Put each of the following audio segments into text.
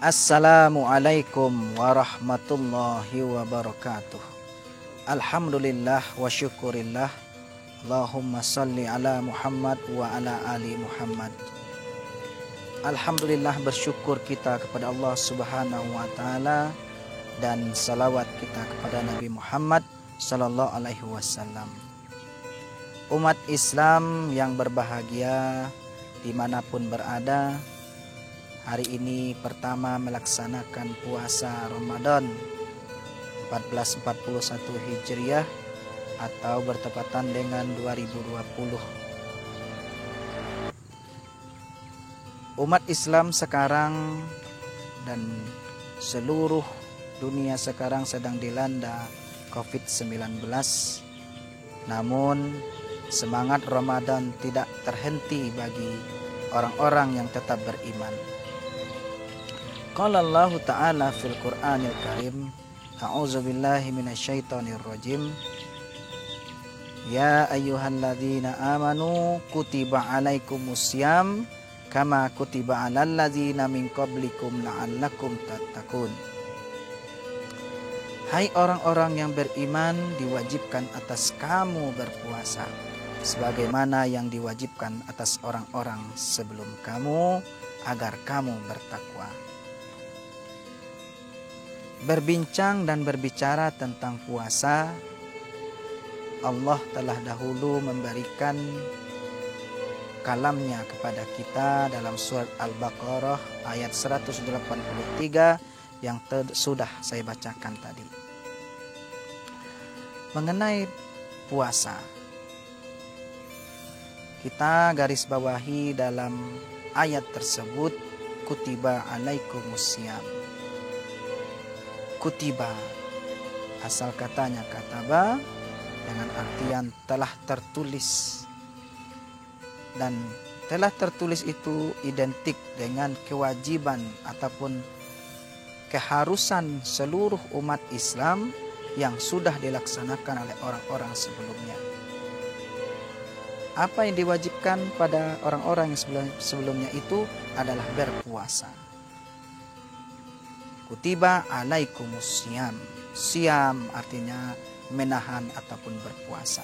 Assalamualaikum warahmatullahi wabarakatuh. Alhamdulillah wa syukurillah. Allahumma salli ala Muhammad wa ala ali Muhammad. Alhamdulillah, bersyukur kita kepada Allah subhanahu wa ta'ala, dan salawat kita kepada Nabi Muhammad sallallahu alaihi wasallam. Umat Islam yang berbahagia dimanapun berada, hari ini pertama melaksanakan puasa Ramadan 1441 Hijriah atau bertepatan dengan 2020. Umat Islam sekarang dan seluruh dunia sekarang sedang dilanda COVID-19. Namun semangat Ramadan tidak terhenti bagi orang-orang yang tetap beriman. Qala Allah Ta'ala fil Qur'anil Karim, A'udzu billahi minasyaitonir rajim. Ya ayyuhalladzina amanu kutiba alaikumusiyam kama kutiba alal ladzina min qablikum la'allakum tattaqun. Hai orang-orang yang beriman, diwajibkan atas kamu berpuasa sebagaimana yang diwajibkan atas orang-orang sebelum kamu agar kamu bertakwa. Berbincang dan berbicara tentang puasa, Allah telah dahulu memberikan kalamnya kepada kita dalam surat Al-Baqarah ayat 183 yang sudah saya bacakan tadi. Mengenai puasa, kita garis bawahi dalam ayat tersebut, kutiba alaikumusiyam. Kutiba, asal katanya kataba, dengan artian telah tertulis. Dan telah tertulis itu identik dengan kewajiban ataupun keharusan seluruh umat Islam yang sudah dilaksanakan oleh orang-orang sebelumnya. Apa yang diwajibkan pada orang-orang yang sebelumnya itu adalah berpuasa. Kutiba alaikumusiyam. Siam artinya menahan ataupun berpuasa.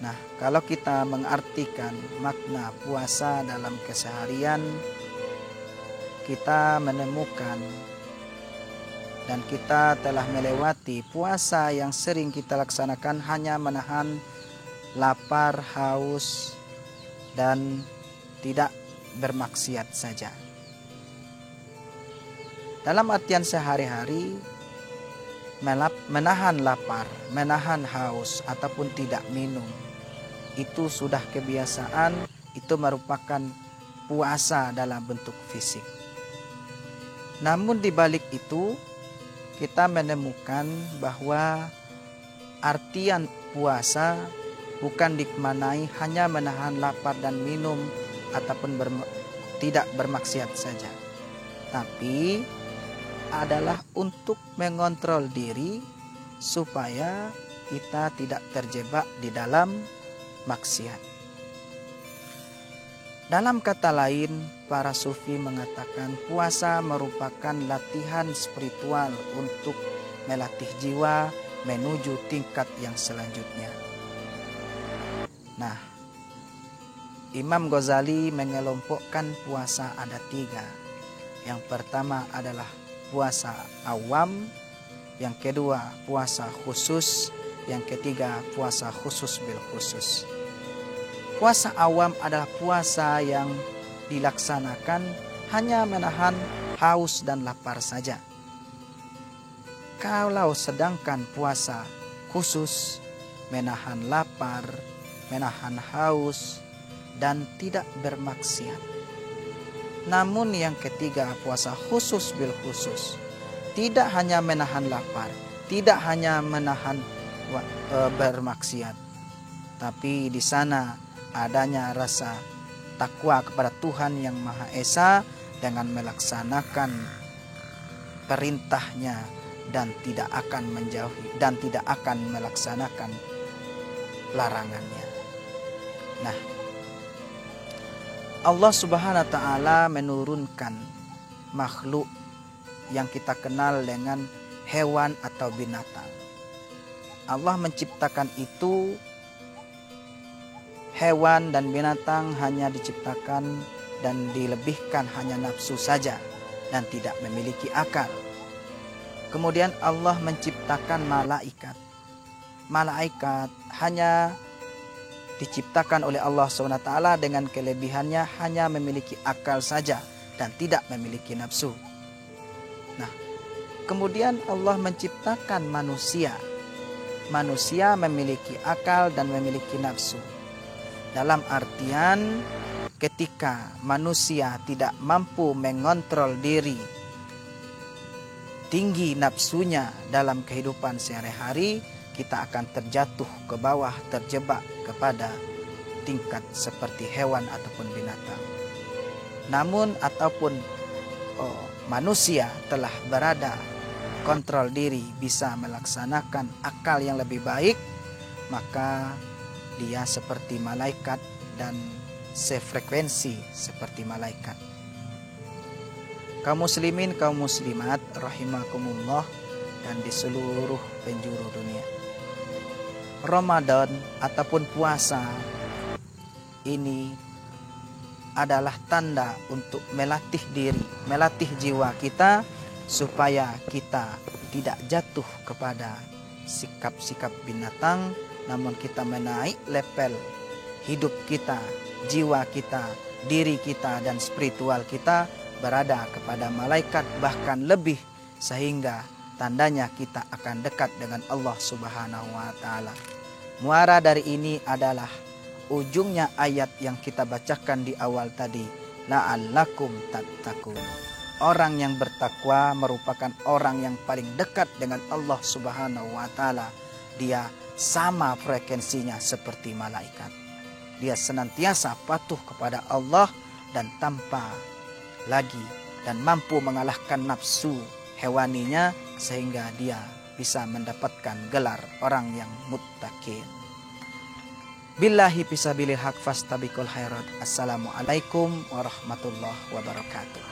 Nah, kalau kita mengartikan makna puasa dalam keseharian, kita menemukan dan kita telah melewati puasa yang sering kita laksanakan hanya menahan lapar, haus, dan tidak bermaksiat saja. Dalam artian sehari-hari, menahan lapar, menahan haus, ataupun tidak minum, itu sudah kebiasaan, itu merupakan puasa dalam bentuk fisik. Namun di balik itu, kita menemukan bahwa artian puasa bukan dimaknai hanya menahan lapar dan minum ataupun tidak bermaksiat saja, tapi adalah untuk mengontrol diri supaya kita tidak terjebak di dalam maksiat. Dalam kata lain, para sufi mengatakan puasa merupakan latihan spiritual untuk melatih jiwa menuju tingkat yang selanjutnya. Nah, Imam Ghazali mengelompokkan puasa ada 3. Yang pertama adalah puasa awam, yang kedua puasa khusus, yang ketiga puasa khusus bil khusus. Puasa awam adalah puasa yang dilaksanakan hanya menahan haus dan lapar saja. Kalau sedangkan puasa khusus menahan lapar, menahan haus, dan tidak bermaksiat. Namun yang ketiga, puasa khusus bil khusus, tidak hanya menahan lapar, tidak hanya menahan bermaksiat, tapi di sana adanya rasa takwa kepada Tuhan yang Maha Esa dengan melaksanakan perintahnya dan tidak akan menjauhi dan tidak akan melaksanakan larangannya. Nah, Allah Subhanahu wa taala menurunkan makhluk yang kita kenal dengan hewan atau binatang. Allah menciptakan itu, hewan dan binatang hanya diciptakan dan dilebihkan hanya nafsu saja dan tidak memiliki akal. Kemudian Allah menciptakan malaikat. Malaikat hanya diciptakan oleh Allah SWT dengan kelebihannya hanya memiliki akal saja dan tidak memiliki nafsu. Nah, kemudian Allah menciptakan manusia. Manusia memiliki akal dan memiliki nafsu. Dalam artian ketika manusia tidak mampu mengontrol diri, tinggi nafsunya dalam kehidupan sehari-hari, kita akan terjatuh ke bawah, terjebak kepada tingkat seperti hewan ataupun binatang. Namun ataupun manusia telah berada kontrol diri, bisa melaksanakan akal yang lebih baik, maka dia seperti malaikat dan sefrekuensi seperti malaikat. Kaum muslimin, kaum muslimat rahimakumullah dan di seluruh penjuru dunia, Ramadan ataupun puasa ini adalah tanda untuk melatih diri, melatih jiwa kita supaya kita tidak jatuh kepada sikap-sikap binatang, namun kita menaik level hidup kita, jiwa kita, diri kita dan spiritual kita berada kepada malaikat, bahkan lebih, sehingga tandanya kita akan dekat dengan Allah Subhanahu wa taala. Muara dari ini adalah ujungnya ayat yang kita bacakan di awal tadi, la'allakum tattaqun. Orang yang bertakwa merupakan orang yang paling dekat dengan Allah Subhanahu wa taala. Dia sama frekuensinya seperti malaikat. Dia senantiasa patuh kepada Allah dan tanpa lagi dan mampu mengalahkan nafsu hewaninya, sehingga dia bisa mendapatkan gelar orang yang muttaqin. Billahi fisabilil haq fastabiqul khairat. Assalamualaikum warahmatullahi wabarakatuh.